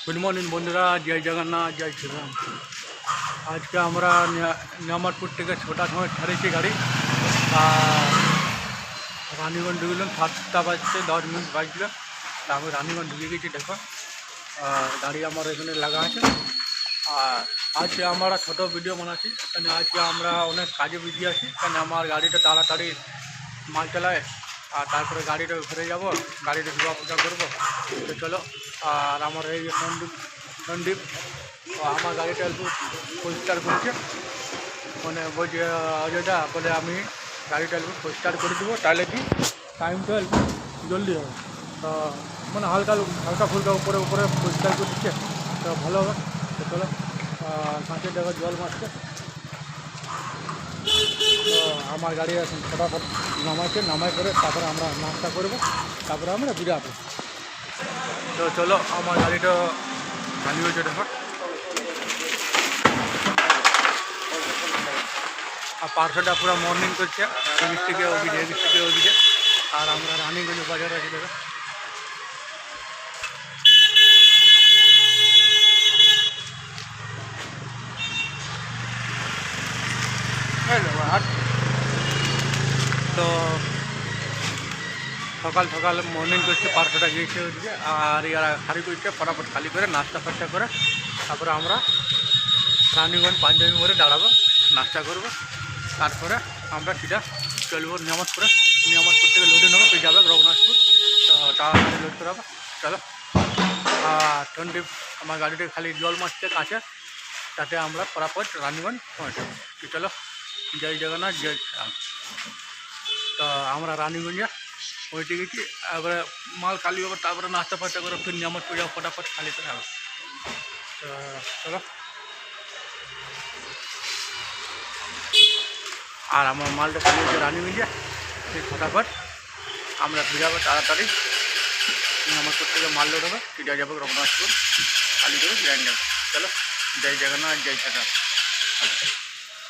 Good morning बंधुरा जय जगन्नाथ जय श्री राम। आज के আমরা নিয়ামতপুর থেকে ছোটার সময় ছাড়েছি গাড়ি রানীগঞ্জ ঢুকলাম 7টা বাজছে 10 মিনিট বাজছিল তারপর রানীগঞ্জ ঢুকে গেছি। দেখো গাড়ি আমার এখানে লাগা আছে। আর আজকে আমরা ছোটো ভিডিও বানাচ্ছি কারণ আজকে আমরা অনেক কাজে বিজি আছি কারণ আমার গাড়িটা তাড়াতাড়ি মাল চালায় আর তারপরে গাড়িটা ঘুরে যাব, গাড়িটা ধোয়া পোছা করবো। তো চলো আর আমার এই সন্দীপ আমার গাড়িটা একটু পরিষ্কার করেছে, মানে বলছে অযোধ্যা বলে আমি গাড়িটা একটু পরিষ্কার করে দেবো তাহলে কি টাইমটা একটু জলদি হবে। তো মানে হালকা হালকা ফুলকা উপরে উপরে পরিষ্কার করে দিচ্ছে তো ভালো হবে। তো চলো কাঁচের জায়গায় জল মারছে তো আমার গাড়ি এখন ফটাফট নামাই করে তারপরে আমরা নাস্তা করবো, তারপরে আমরা বিরাবো। তো চলো আমার গাড়িটা খালি হয়েছে দেখো। আর পার্সেলটা পুরো মর্নিং করছে এদিক থেকে ওদিকে আর আমরা রানীগঞ্জ বাজার আছি দেখো। তো সকাল সকাল মর্নিং করছে, পার্সেলটা গিয়েছে ওইদিকে আর ইয়ারা খালি করছে ফটাফট খালি করে নাস্তা ফাস্তা করে তারপরে আমরা রানীগঞ্জ পাঞ্জাবি মোড়ে দাঁড়াবো, নাস্তা করবো, তারপরে আমরা সিধা চলবো নিয়ামতপুর থেকে লোডে নেবো তুই যাবে রঘুনাথপুর। তো তাড়াতাড়ি লোড করাবো চলো। আর সন্দীপ আমার গাড়িতে খালি জল মারছে কাছে, তাতে আমরা ফটাফট রানীগঞ্জ পৌঁছাবো। তো চলো জয় জগন্নাথ জয় রাম। তো আমরা রানীগঞ্জে পৌঁছে গেছি, এবারে মাল খালি হবে তারপরে নাস্তা ফাস্তা করে ফির নিয়ামতপুর যাবো ফটাফট খালি করে হবে। তো চলো আর আমার মালটা খালি হচ্ছে রানীগঞ্জে, সেই ফটাফট আমরা যাবো তাড়াতাড়ি নিয়ামতপুর থেকে মাল লোড হবে সিধা যাবো রঘুনাথপুর খালি করে গ্র্যান্ড যাবো। চলো জয় জগন্নাথ জয় শ্রী রাম।